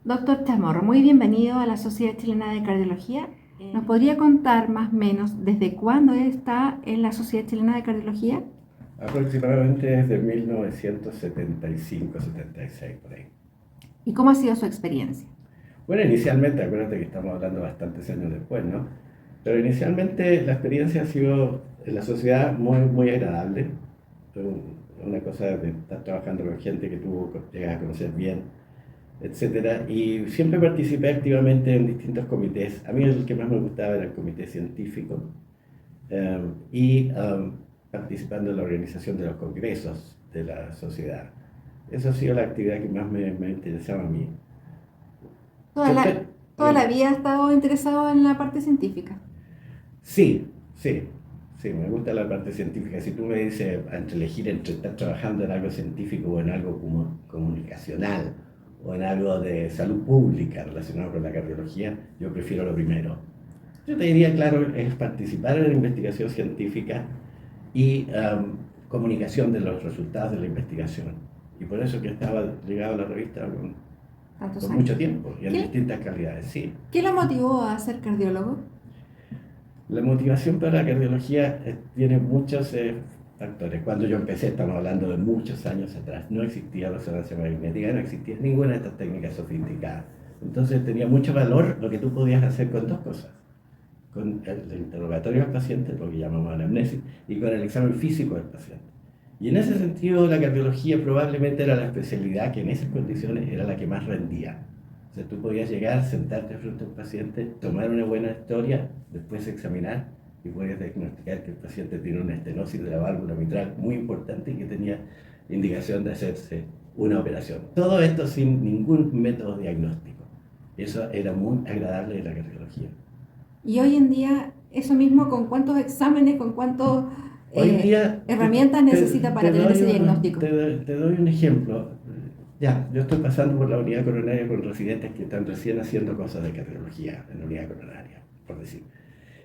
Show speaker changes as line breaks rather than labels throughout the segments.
Doctor Chamorro, muy bienvenido a la Sociedad Chilena de Cardiología. ¿Nos podría contar más o menos desde cuándo está en la Sociedad Chilena de Cardiología?
Aproximadamente desde 1975-76, por ahí.
¿Y cómo ha sido su experiencia?
Bueno, inicialmente, acuérdate que estamos hablando bastantes años después, ¿no? Pero inicialmente la experiencia ha sido en la sociedad muy, muy agradable. Una cosa de estar trabajando con gente que tú llegas a conocer bien, etcétera. Y siempre participé activamente en distintos comités. A mí el que más me gustaba era el comité científico. Y participando en la organización de los congresos de la sociedad. Esa ha sido la actividad que más me interesaba a mí.
Toda
Yo
la,
te-
toda la vida ha estado interesado en la parte científica.
sí, sí, sí, me gusta la parte científica. Si tú me dices entre elegir entre estar trabajando en algo científico o en algo comunicacional o en algo de salud pública relacionado con la cardiología, yo prefiero lo primero. Yo te diría, claro, es participar en la investigación científica y comunicación de los resultados de la investigación. Y por eso que estaba ligado a la revista
Tantos
por
años.
mucho tiempo y en
¿Qué,
distintas calidades, sí.
qué lo motivó a ser cardiólogo?
La motivación para la cardiología tiene muchos factores. Cuando yo empecé, estamos hablando de muchos años atrás, no existía resonancia magnética, no existía ninguna de estas técnicas sofisticadas. Entonces tenía mucho valor lo que tú podías hacer con dos cosas: con el interrogatorio del paciente, lo que llamamos anamnesis, y con el examen físico del paciente. Y en ese sentido, la cardiología probablemente era la especialidad que en esas condiciones era la que más rendía. O sea, tú podías llegar, sentarte frente a un paciente, tomar una buena historia, después examinar y podías diagnosticar que el paciente tiene una estenosis de la válvula mitral muy importante y que tenía indicación de hacerse una operación. Todo esto sin ningún método diagnóstico. Eso era muy agradable de la cardiología.
Y hoy en día, eso mismo, ¿con cuántos exámenes, con cuántas
Hoy día
herramientas necesita para tener ese diagnóstico?
te doy un ejemplo. Ya, yo estoy pasando por la unidad coronaria con residentes que están recién haciendo cosas de cardiología en la unidad coronaria, por decir.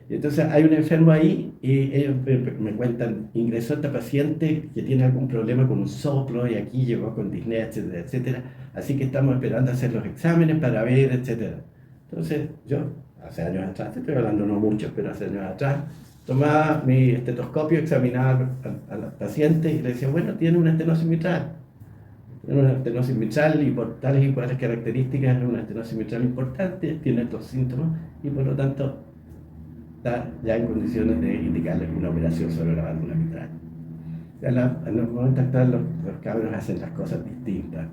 Y entonces hay un enfermo ahí y ellos me cuentan, ingresó esta paciente que tiene algún problema con un soplo y aquí llegó con disnea, etcétera, etcétera. Así que estamos esperando hacer los exámenes para ver, etcétera. Entonces yo, hace años atrás, te estoy hablando no mucho, pero hace años atrás, tomaba mi estetoscopio, examinaba al paciente y le decía, bueno, tiene una estenosis mitral. Tiene una estenosis mitral y por tales y cuales características es una estenosis mitral importante, tiene estos síntomas y por lo tanto está ya en condiciones de indicarle una operación sobre la válvula mitral. En los momentos actuales los cabros hacen las cosas distintas.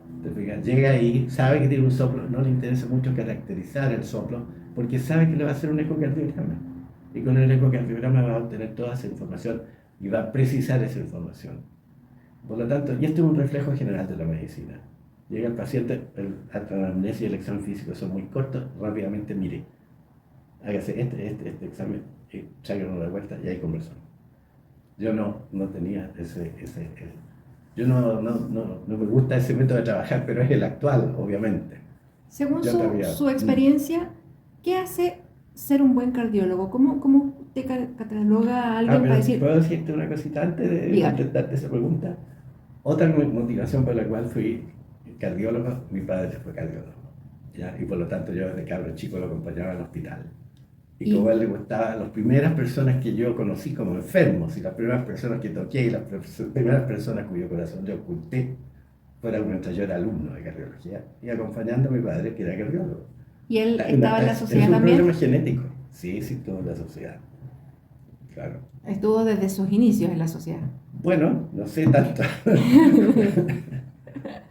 Llega ahí, sabe que tiene un soplo, no le interesa mucho caracterizar el soplo porque sabe que le va a hacer un ecocardiograma. Y con el ecocardiograma va a obtener toda esa información y va a precisar esa información. Por lo tanto, y esto es un reflejo general de la medicina. Llega el paciente, la anamnesis y el examen físico son muy cortos, rápidamente mire, hágase este examen, tráiganos de vuelta y ahí conversamos. Yo no tenía yo no me gusta ese método de trabajar, pero es el actual, obviamente.
Según
Yo todavía,
su experiencia, ¿qué hace ser un buen cardiólogo? ¿Cómo te cataloga a alguien para
pero
decir,
puedo decirte una cosita antes de
dígame?
contestarte esa pregunta. Otra motivación por la cual fui cardiólogo, mi padre fue cardiólogo, ¿ya? Y por lo tanto yo desde cabro chico lo acompañaba al hospital. Y como a
Y,
él le gustaba, las primeras personas que yo conocí como enfermos y las primeras personas que toqué y las primeras personas cuyo corazón yo oculté fueron mientras yo era alumno de cardiología y acompañando a mi padre que era cardiólogo.
y él estaba en la
Es
sociedad
un problema
también,
genético, sí, sí, toda la sociedad, claro.
estuvo desde sus inicios en la sociedad.
Bueno, no sé tanto,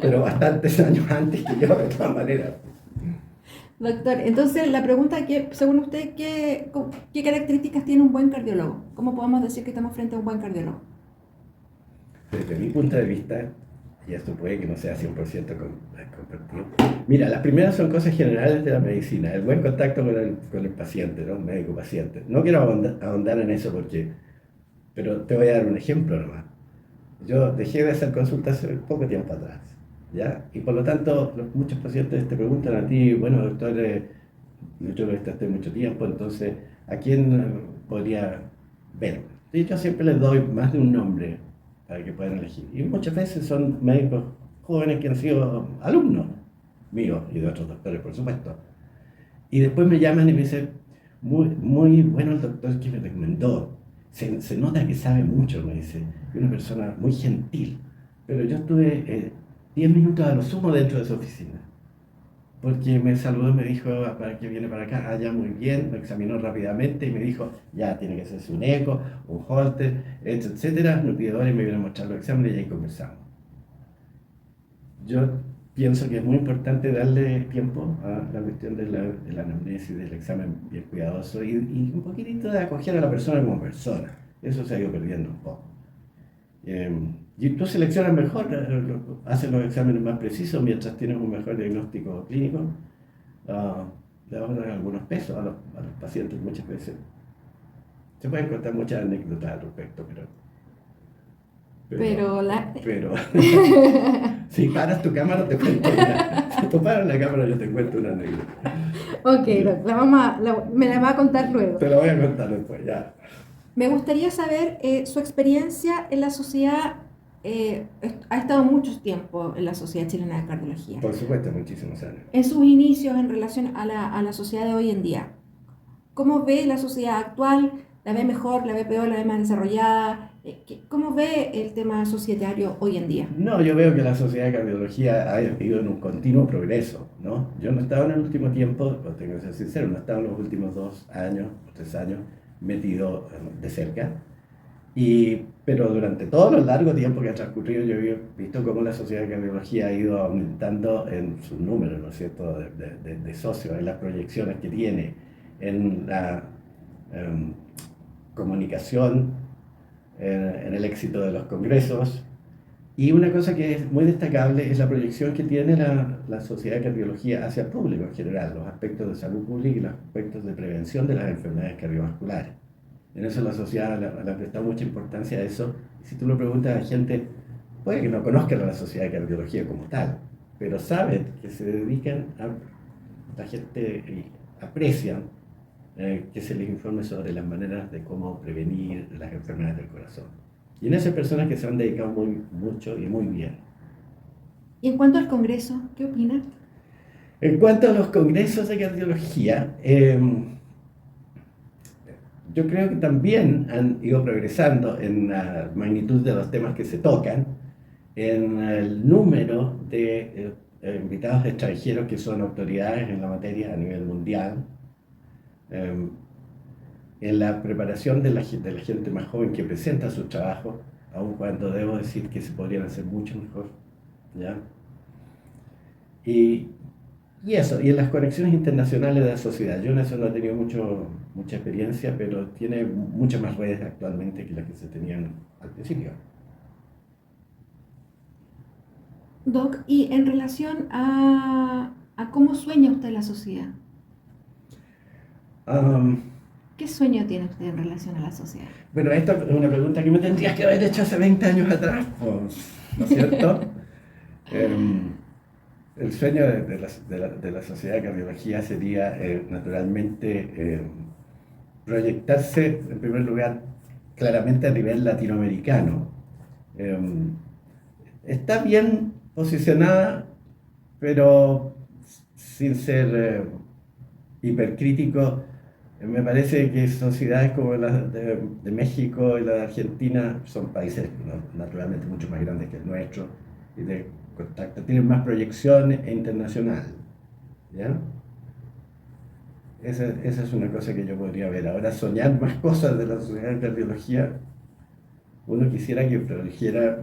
pero bastantes años antes que yo, de todas maneras.
Doctor, entonces la pregunta que, según usted, ¿qué características tiene un buen cardiólogo? ¿Cómo podemos decir que estamos frente a un buen cardiólogo?
Desde mi punto de vista, y esto puede que no sea 100% compartido, mira, las primeras son cosas generales de la medicina, el buen contacto con el paciente, ¿no? Médico-paciente. No quiero ahondar en eso pero te voy a dar un ejemplo nomás. Yo dejé de hacer consultas hace poco tiempo atrás, ¿ya? Y por lo tanto, muchos pacientes te preguntan a ti, bueno, doctor, yo lo traté mucho tiempo, entonces, ¿a quién podría ver? Y yo siempre les doy más de un nombre para que puedan elegir. Y muchas veces son médicos jóvenes que han sido alumnos. míos y de otros doctores, por supuesto. Y después me llaman y me dicen, muy bueno el doctor que me recomendó. Se nota que sabe mucho, me dice. Es una persona muy gentil. Pero yo estuve 10 minutos a lo sumo dentro de su oficina. Porque me saludó y me dijo, ¿para qué viene para acá? Ah, ya, muy bien. Me examinó rápidamente y me dijo, ya, tiene que hacerse un eco, un Holter, etcétera. Me pidió hora y me vino a mostrar los exámenes y ahí conversamos. Yo pienso que es muy importante darle tiempo a la cuestión de la anamnesis, del examen bien cuidadoso y un poquitito de acoger a la persona como persona. Eso se ha ido perdiendo un poco. Y tú seleccionas mejor, haces los exámenes más precisos mientras tienes un mejor diagnóstico clínico. ah, Le vamos a dar algunos pesos a los pacientes muchas veces. Se pueden contar muchas anécdotas al respecto, pero si paras tu cámara te cuento una. Si tú paras la cámara yo te cuento una anécdota.
Ok, me la va a contar luego.
Te la voy a contar después, ya.
Me gustaría saber su experiencia en la sociedad. Ha estado mucho tiempo en la Sociedad Chilena de Cardiología.
Por supuesto, muchísimos años.
En sus inicios en relación a la sociedad de hoy en día, ¿cómo ve la sociedad actual? ¿La ve mejor, la ve peor, la ve más desarrollada? ¿Cómo ve el tema societario hoy en día?
No, yo veo que la sociedad de cardiología ha ido en un continuo progreso, ¿no? Yo no he estado en el último tiempo, pues tengo que ser sincero, no he estado en los últimos 2 años, 3 años metido de cerca, pero durante todo el largo tiempo que ha transcurrido yo he visto cómo la sociedad de cardiología ha ido aumentando en sus números, ¿no es cierto?, de socios, en las proyecciones que tiene, en la comunicación, en el éxito de los congresos. Y una cosa que es muy destacable es la proyección que tiene la sociedad de cardiología hacia el público en general, los aspectos de salud pública y los aspectos de prevención de las enfermedades cardiovasculares. En eso la sociedad le ha prestado mucha importancia a eso. Si tú lo preguntas a gente, puede que no conozcan a la sociedad de cardiología como tal, pero saben que se dedican la gente aprecian que se les informe sobre las maneras de cómo prevenir las enfermedades del corazón. Y en esas personas que se han dedicado mucho y muy bien.
Y en cuanto al Congreso, ¿qué opina?
En cuanto a los congresos de cardiología, yo creo que también han ido progresando en la magnitud de los temas que se tocan, en el número de invitados extranjeros que son autoridades en la materia a nivel mundial, en la preparación de la gente más joven que presenta sus trabajos, aun cuando debo decir que se podrían hacer mucho mejor, ¿ya? Y eso, y en las conexiones internacionales de la sociedad. Yo en eso no he tenido mucha experiencia, pero tiene muchas más redes actualmente que las que se tenían al principio.
Doc, y en relación a cómo sueña usted la sociedad, ¿qué sueño tiene usted en relación a la sociedad?
Bueno, esta es una pregunta que me tendrías que haber hecho hace 20 años atrás, pues, ¿no es cierto? El sueño de la sociedad de cardiología sería, naturalmente, proyectarse, en primer lugar, claramente a nivel latinoamericano. Está bien posicionada, pero sin ser hipercrítico. Me parece que sociedades como la de México y la de Argentina son países, ¿no?, naturalmente mucho más grandes que el nuestro y de contacto, tienen más proyección internacional, ¿ya? Esa es una cosa que yo podría ver. Ahora, soñar más cosas de la sociedad de cardiología, uno quisiera que produjera,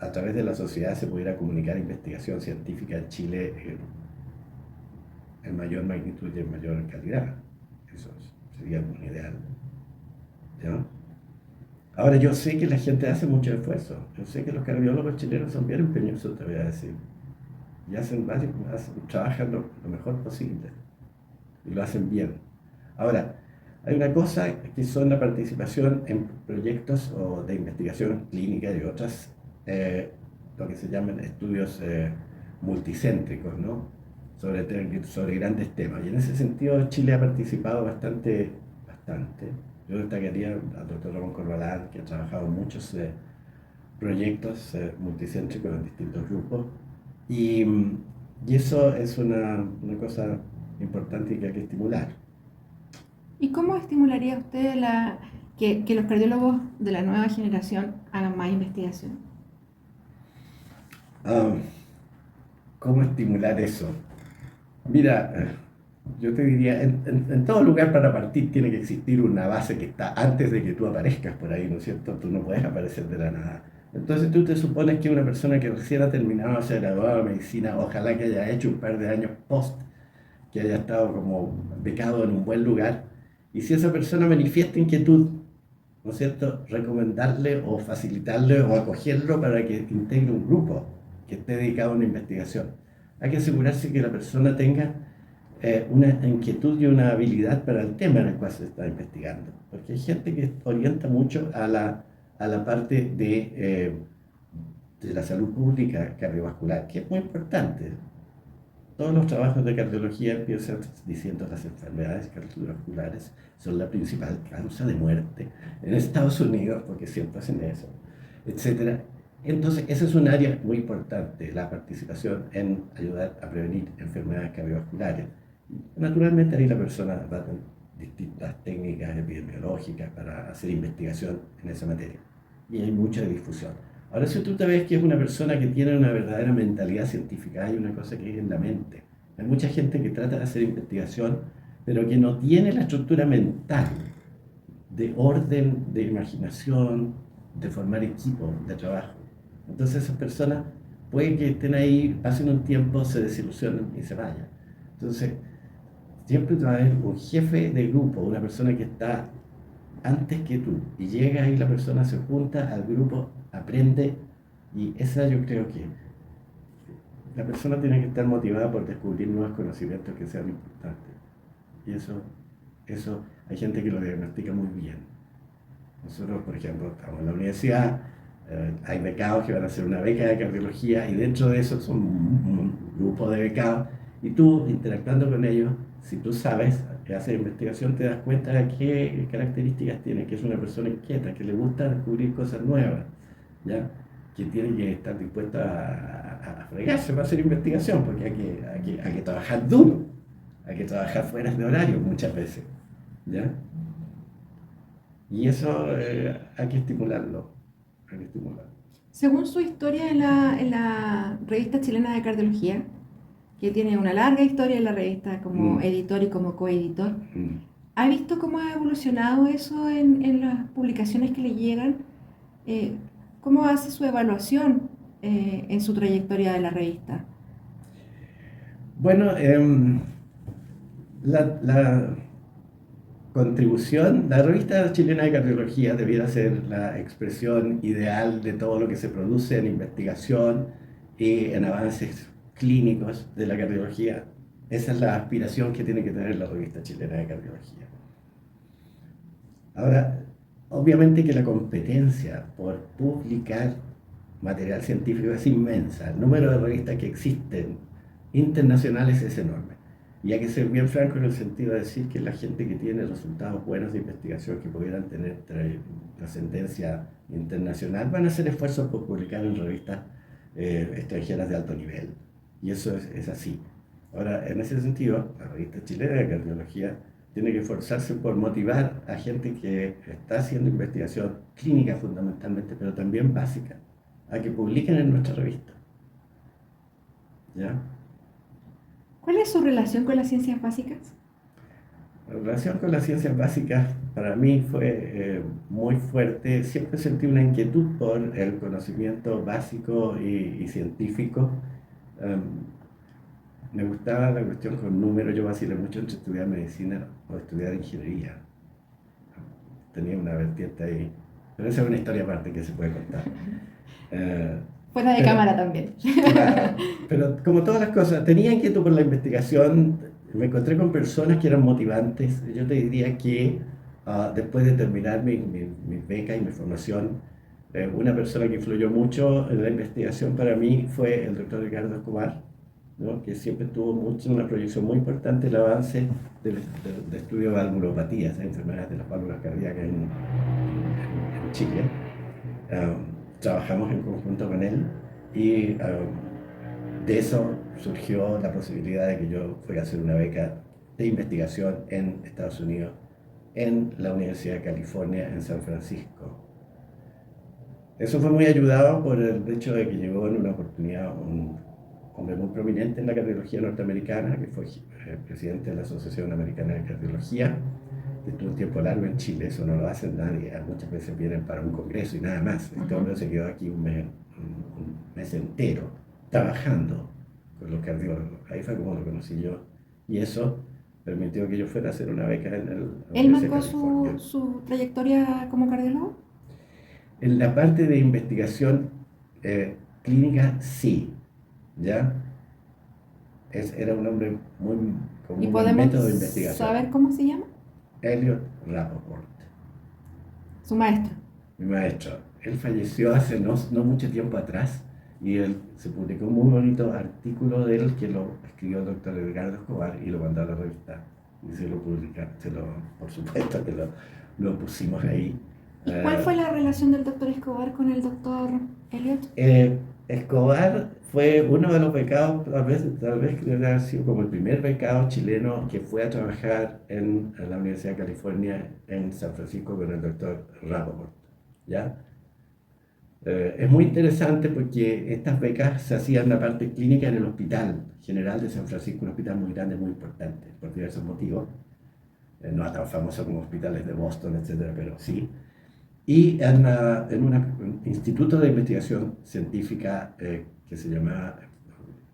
a través de la sociedad se pudiera comunicar investigación científica en Chile en mayor magnitud y en mayor calidad. Eso sería un ideal, ¿ya? Ahora, yo sé que la gente hace mucho esfuerzo. Yo sé que los cardiólogos chilenos son bien empeñosos, te voy a decir. Y trabajan lo mejor posible. Y lo hacen bien. Ahora, hay una cosa que son la participación en proyectos o de investigación clínica y otras, lo que se llaman estudios multicéntricos, ¿no?, sobre grandes temas. Y en ese sentido Chile ha participado bastante. Yo destacaría al doctor Ramón Corbalán, que ha trabajado en muchos proyectos multicéntricos en distintos grupos. Y Y eso es una cosa importante que hay que estimular.
¿Y cómo estimularía usted que los cardiólogos de la nueva generación hagan más investigación?
Ah, ¿Cómo estimular eso? Mira, yo te diría, en todo lugar para partir tiene que existir una base que está antes de que tú aparezcas por ahí, ¿no es cierto? Tú no puedes aparecer de la nada. Entonces tú te supones que una persona que recién ha terminado, se ha graduado de medicina, ojalá que haya hecho un par de años post, que haya estado como becado en un buen lugar, y si esa persona manifiesta inquietud, ¿no es cierto?, recomendarle o facilitarle o acogerlo para que integre un grupo que esté dedicado a una investigación. Hay que asegurarse que la persona tenga una inquietud y una habilidad para el tema en el cual se está investigando. Porque hay gente que orienta mucho a la parte de la salud pública cardiovascular, que es muy importante. Todos los trabajos de cardiología empiezan diciendo que las enfermedades cardiovasculares son la principal causa de muerte en Estados Unidos, porque siempre hacen eso, etcétera. Entonces, ese es un área muy importante, la participación en ayudar a prevenir enfermedades cardiovasculares. Naturalmente, ahí la persona va con distintas técnicas epidemiológicas para hacer investigación en esa materia. Y hay mucha difusión. Ahora, si tú te ves que es una persona que tiene una verdadera mentalidad científica, hay una cosa que es en la mente. Hay mucha gente que trata de hacer investigación, pero que no tiene la estructura mental de orden, de imaginación, de formar equipo de trabajo. Entonces esas personas pueden que estén ahí, pasen un tiempo, se desilusionen y se vayan. Entonces, siempre va a haber un jefe de grupo, una persona que está antes que tú, y llega y la persona se junta al grupo, aprende, y esa yo creo que la persona tiene que estar motivada por descubrir nuevos conocimientos que sean importantes. Y eso hay gente que lo diagnostica muy bien. Nosotros, por ejemplo, estamos en la universidad, hay becados que van a hacer una beca de cardiología y dentro de eso son un grupo de becados y tú interactuando con ellos, si tú sabes que hacer investigación, te das cuenta de qué características tiene, que es una persona inquieta, que le gusta descubrir cosas nuevas, ¿ya? Que tiene que estar dispuesta a fregarse para hacer investigación, porque hay que trabajar duro, hay que trabajar fuera de horario muchas veces, ¿ya? Y eso hay que estimularlo, hay que estimularlo.
Según su historia en la revista chilena de cardiología, que tiene una larga historia en la revista como
Mm,
editor y como coeditor,
mm.
¿ha visto cómo ha evolucionado eso en las publicaciones que le llegan? Eh, ¿Cómo hace su evaluación en su trayectoria de la revista?
Bueno, la contribución, la revista chilena de cardiología debiera ser la expresión ideal de todo lo que se produce en investigación y en avances clínicos de la cardiología. Esa es la aspiración que tiene que tener la revista chilena de cardiología. Ahora, obviamente que la competencia por publicar material científico es inmensa. El número de revistas que existen internacionales es enorme. Y hay que ser bien franco en el sentido de decir que la gente que tiene resultados buenos de investigación que pudieran tener trascendencia internacional van a hacer esfuerzos por publicar en revistas extranjeras de alto nivel. Y eso es así. Ahora, en ese sentido, la revista chilena de cardiología tiene que esforzarse por motivar a gente que está haciendo investigación clínica fundamentalmente, pero también básica, a que publiquen en nuestra revista. ¿Ya?
¿Cuál es su relación con las ciencias básicas?
La relación con las ciencias básicas para mí fue muy fuerte. Siempre sentí una inquietud por el conocimiento básico y científico. Me gustaba la cuestión con números. Yo vacilé mucho entre estudiar medicina o estudiar ingeniería. Tenía una vertiente ahí. Pero esa es una historia aparte que se puede contar. Eh,
Fuera de
pero,
cámara también.
claro, pero como todas las cosas, tenía inquietud por la investigación, me encontré con personas que eran motivantes. Yo te diría que después de terminar mi beca y mi formación, una persona que influyó mucho en la investigación para mí fue el doctor Ricardo Escobar, ¿no? Que siempre tuvo una proyección muy importante en el avance de estudio de valvulopatías, enfermedades de las válvulas cardíacas en Chile. Trabajamos en conjunto con él y de eso surgió la posibilidad de que yo fuera a hacer una beca de investigación en Estados Unidos, en la Universidad de California en San Francisco. Eso fue muy ayudado por el hecho de que llegó en una oportunidad un hombre muy prominente en la cardiología norteamericana, que fue presidente de la Asociación Americana de Cardiología, que estuvo un tiempo largo en Chile. Eso no lo hace nadie, muchas veces vienen para un congreso y nada más. Este hombre se quedó aquí un mes entero trabajando con los cardiólogos. Ahí fue como lo conocí yo, y eso permitió que yo fuera a hacer una beca en el
¿Él marcó su trayectoria como cardiólogo?
En la parte de investigación clínica, sí, ¿ya? Era un hombre con
¿Y
un buen
podemos
método de investigación.
saber cómo se llama?
Elliot Rappaport,
Su maestro.
mi maestro. Él falleció hace no mucho tiempo atrás, y se publicó un muy bonito artículo de él que lo escribió el doctor Edgardo Escobar y lo mandó a la revista. Y se lo publicaron, por supuesto que lo pusimos ahí.
¿Y cuál fue la relación del doctor Escobar con el doctor Elliot?
Escobar fue uno de los becados, tal vez que debe haber sido como el primer becado chileno que fue a trabajar en la Universidad de California en San Francisco con el doctor Rappaport, ¿ya? Es muy interesante porque estas becas se hacían en la parte clínica en el Hospital General de San Francisco, un hospital muy grande, muy importante, por diversos motivos. No es tan famoso como hospitales de Boston, etcétera, pero sí. Y en un instituto de investigación científica que se llama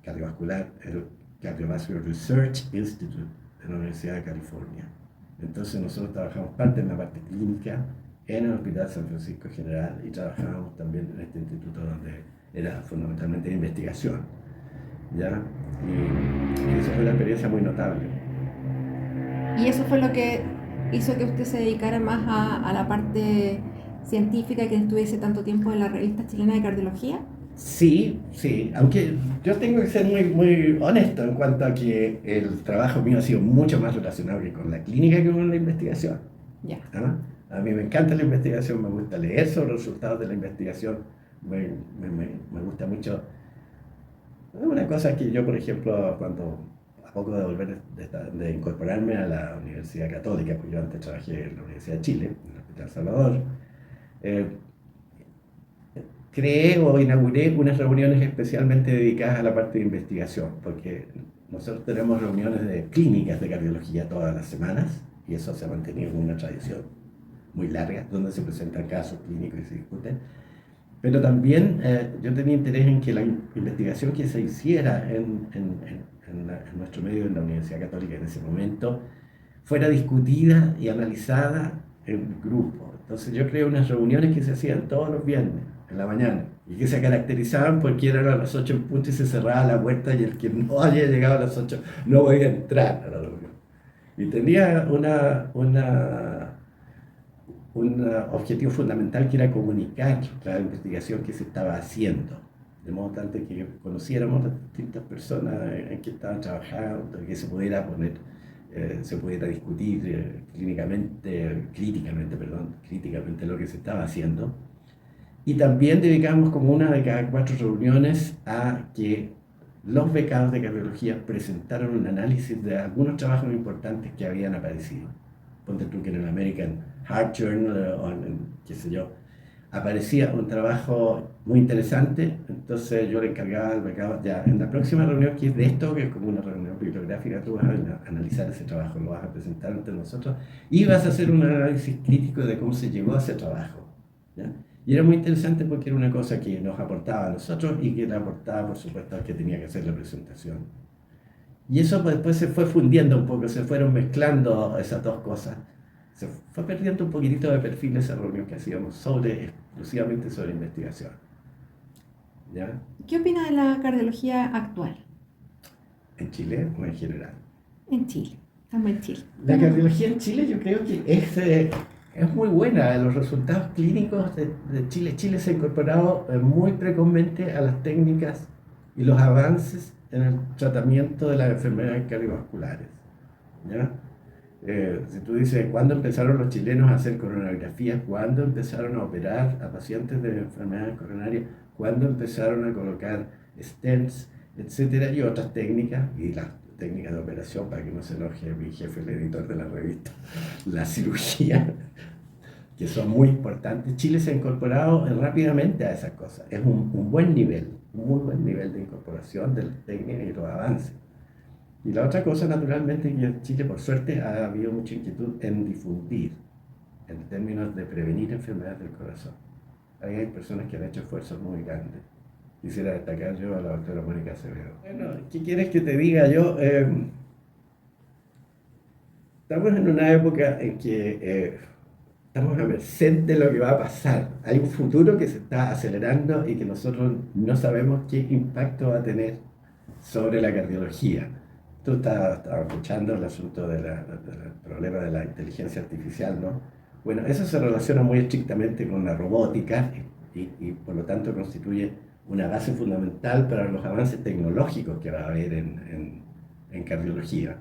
cardiovascular, el Cardiovascular Research Institute de la Universidad de California. Entonces nosotros trabajamos parte en la parte clínica en el Hospital San Francisco General, y trabajábamos también en este instituto donde era fundamentalmente de investigación, ¿ya? Y eso fue una experiencia muy notable.
¿Y eso fue lo que hizo que usted se dedicara más a la parte científica, que estuviese tanto tiempo en la revista chilena de cardiología?
Sí, sí, aunque yo tengo que ser muy, muy honesto en cuanto a que el trabajo mío ha sido mucho más relacionado que con la clínica que con la investigación.
Ya.
¿Ah? A mí me encanta la investigación, me gusta leer sobre los resultados de la investigación, me gusta mucho. Una cosa que yo, por ejemplo, cuando a poco de volver de incorporarme a la Universidad Católica, pues yo antes trabajé en la Universidad de Chile, en el Hospital Salvador, creé o inauguré unas reuniones especialmente dedicadas a la parte de investigación, porque nosotros tenemos reuniones de clínicas de cardiología todas las semanas, y eso se ha mantenido como una tradición muy larga, donde se presentan casos clínicos y se discuten. Pero también yo tenía interés en que la investigación que se hiciera en nuestro medio, en la Universidad Católica en ese momento, fuera discutida y analizada en grupo. Entonces yo creé unas reuniones que se hacían todos los viernes, en la mañana, y que se caracterizaban porque eran a las 8 en punto y se cerraba la puerta, y el que no había llegado a las 8 no podía entrar a la reunión. Y tenía un objetivo fundamental, que era comunicar la investigación que se estaba haciendo, de modo tal de que conociéramos a las distintas personas en que estaban trabajando, que se pudiera discutir críticamente lo que se estaba haciendo. Y también dedicamos como una de cada 4 reuniones a que los becados de cardiología presentaron un análisis de algunos trabajos importantes que habían aparecido. Ponte tú que en el American Heart Journal o qué sé yo, aparecía un trabajo muy interesante. Entonces yo le encargaba al becado, ya en la próxima reunión que es de esto, que es como una reunión bibliográfica, tú vas a analizar ese trabajo, lo vas a presentar ante nosotros y vas a hacer un análisis crítico de cómo se llegó a ese trabajo, ¿ya? Y era muy interesante porque era una cosa que nos aportaba a nosotros y que le aportaba, por supuesto, al que tenía que hacer la presentación. Y eso después se fue fundiendo un poco, se fueron mezclando esas dos cosas. Se fue perdiendo un poquitito de perfil esa reunión que hacíamos exclusivamente sobre investigación. ¿Ya?
¿Qué opina de la cardiología actual?
¿En Chile o en general?
En Chile, estamos en Chile.
La cardiología en Chile yo creo que es muy buena. Los resultados clínicos de Chile. Chile se ha incorporado muy precozmente a las técnicas y los avances en el tratamiento de las enfermedades cardiovasculares, ¿ya? Si tú dices, ¿cuándo empezaron los chilenos a hacer coronariografías? ¿Cuándo empezaron a operar a pacientes de enfermedades coronarias? ¿Cuándo empezaron a colocar stents etcétera, y otras técnicas, y las técnicas de operación, para que no se enoje mi jefe, el editor de la revista, la cirugía, que son muy importantes. Chile se ha incorporado rápidamente a esas cosas. Es un buen nivel, un muy buen nivel de incorporación de las técnicas y los avances. Y la otra cosa, naturalmente, que en Chile, por suerte, ha habido mucha inquietud en difundir, en términos de prevenir enfermedades del corazón. Ahí hay personas que han hecho esfuerzos muy grandes. Quisiera destacar yo a la doctora Mónica Acevedo. Bueno, ¿qué quieres que te diga yo? Estamos en una época en que estamos a merced de lo que va a pasar. Hay un futuro que se está acelerando y que nosotros no sabemos qué impacto va a tener sobre la cardiología. Tú estabas escuchando el asunto del problema de la inteligencia artificial, ¿no? Bueno, eso se relaciona muy estrictamente con la robótica y por lo tanto constituye una base fundamental para los avances tecnológicos que va a haber en cardiología.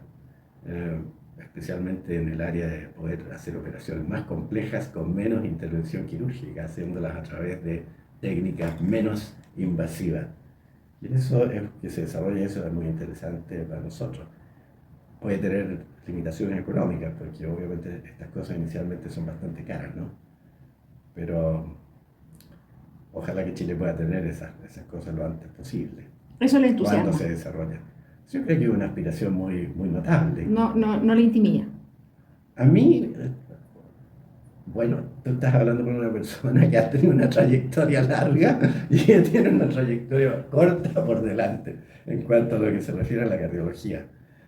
Especialmente en el área de poder hacer operaciones más complejas con menos intervención quirúrgica, haciéndolas a través de técnicas menos invasivas. Y eso es que se desarrolle, eso es muy interesante para nosotros. Puede tener limitaciones económicas, porque obviamente estas cosas inicialmente son bastante caras, ¿no? Pero ojalá que Chile pueda tener esas cosas lo antes posible.
Eso le entusiasma.
Cuando se desarrolla. Yo creo que es una aspiración muy, muy notable.
No le intimida.
A mí, bueno, tú estás hablando con una persona que ha tenido una trayectoria larga y que tiene una trayectoria corta por delante en cuanto a lo que se refiere a la cardiología,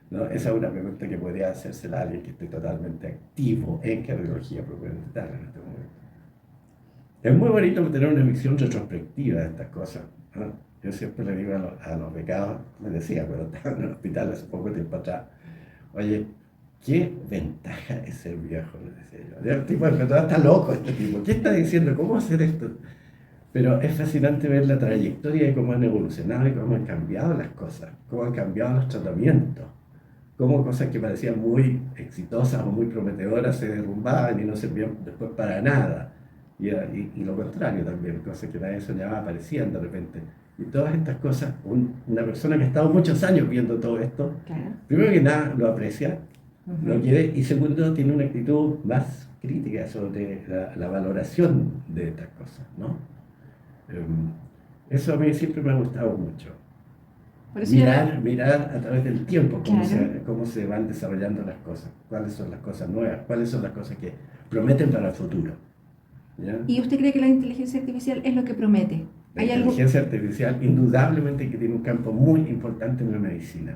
¿no? Esa es una pregunta que podría hacérsela a alguien que esté totalmente activo en cardiología propiamente tal en este momento. Es muy bonito tener una visión retrospectiva de estas cosas, ¿no? Yo siempre le digo a los becados, les decía cuando estaba en el hospital hace poco tiempo atrás, oye, ¿qué ventaja es ser viejo? Le decía yo. El tipo está loco este tipo. ¿Qué está diciendo? ¿Cómo hacer esto? Pero es fascinante ver la trayectoria de cómo han evolucionado y cómo han cambiado las cosas, cómo han cambiado los tratamientos, cómo cosas que parecían muy exitosas o muy prometedoras se derrumbaban y no servían después para nada. Y lo contrario también, cosas que nadie soñaba aparecían de repente. Y todas estas cosas, una persona que ha estado muchos años viendo todo esto,
Claro.
primero que nada lo aprecia, lo quiere, y segundo tiene una actitud más crítica sobre la valoración de estas cosas, ¿no? Eso a mí siempre me ha gustado mucho.
Por eso
Mirar a través del tiempo
Claro.
cómo se van desarrollando las cosas, cuáles son las cosas nuevas, cuáles son las cosas que prometen para el futuro. ¿Ya?
¿Y usted cree que la inteligencia artificial es lo que promete?
La inteligencia artificial indudablemente que tiene un campo muy importante en la medicina.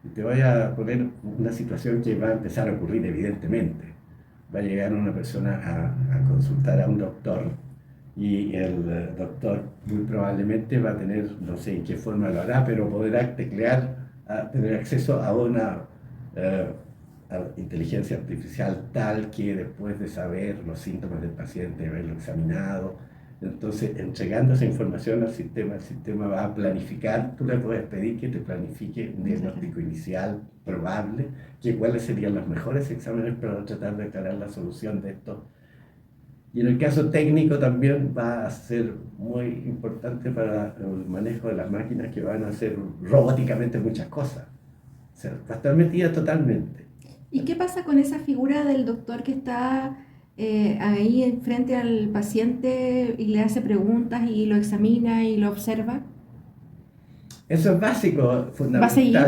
Y te voy a poner una situación que va a empezar a ocurrir evidentemente. Va a llegar una persona a consultar a un doctor y el doctor muy probablemente va a tener, no sé en qué forma lo hará, pero podrá tener acceso a una inteligencia artificial tal que después de saber los síntomas del paciente, haberlo examinado, entonces entregando esa información al sistema, el sistema va a planificar, tú le puedes pedir que te planifique un diagnóstico inicial probable, que cuáles serían los mejores exámenes para tratar de aclarar la solución de esto. Y en el caso técnico también va a ser muy importante para el manejo de las máquinas que van a hacer robóticamente muchas cosas. O sea, va a estar metida totalmente.
¿Y qué pasa con esa figura del doctor que está ahí frente al paciente y le hace preguntas y lo examina y lo observa?
Eso es básico, fundamental.
¿Va a seguir?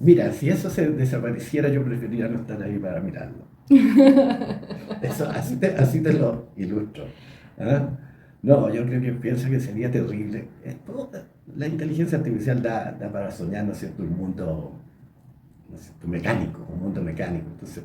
Mira, si eso se desapareciera, yo preferiría no estar ahí para mirarlo. Eso, así te lo ilustro. ¿Ah? No, yo creo que pienso que sería terrible. La inteligencia artificial da para soñar, ¿no es cierto?, un mundo, ¿no es cierto?, mecánico, un mundo mecánico. Entonces,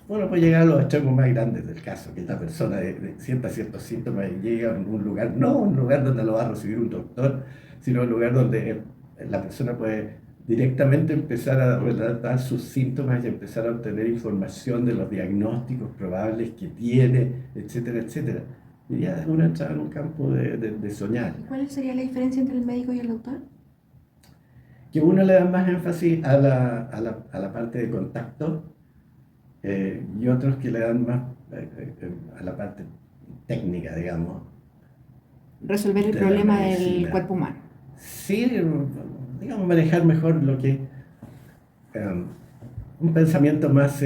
bueno, puede llegar a los extremos más grandes del caso, que esta persona sienta ciertos síntomas y llega a un lugar, no un lugar donde lo va a recibir un doctor, sino un lugar donde la persona puede directamente empezar a relatar sus síntomas y empezar a obtener información de los diagnósticos probables que tiene, etcétera, etcétera. Y ya uno entra en un campo de soñar.
¿Y cuál sería la diferencia entre el médico y el doctor?
Que uno le da más énfasis a la parte de contacto y otros que le dan más a la parte técnica, digamos.
Resolver el
de la
problema del
medicina.
cuerpo humano.
Sí, digamos, manejar mejor lo que un pensamiento más,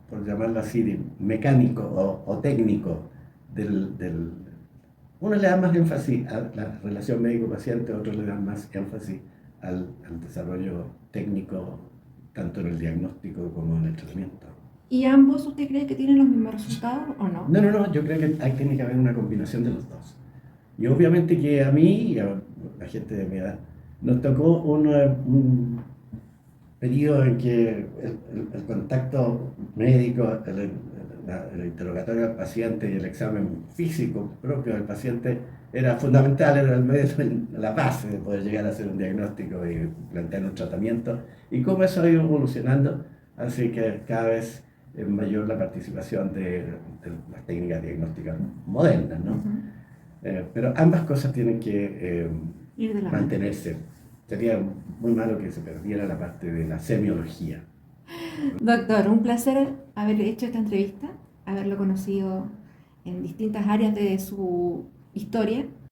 por llamarlo así, mecánico o técnico uno le da más énfasis a la relación médico-paciente, otros le dan más énfasis al desarrollo técnico, tanto en el diagnóstico como en el tratamiento.
¿Y ambos usted cree que tienen los mismos resultados o no?
No, yo creo que tiene que haber una combinación de los dos. Y obviamente que a mí y a la gente de mi edad nos tocó un periodo en que el contacto médico, el interrogatorio del paciente y el examen físico propio del paciente era fundamental, era la base de poder llegar a hacer un diagnóstico y plantear un tratamiento. Y cómo eso ha ido evolucionando, así que cada vez es mayor la participación de las técnicas diagnósticas modernas, ¿no? Pero ambas cosas tienen que
Ir de la mano.
mantenerse. Sería muy malo que se perdiera la parte de la semiología.
Doctor, un placer haber hecho esta entrevista, haberlo conocido en distintas áreas de su historia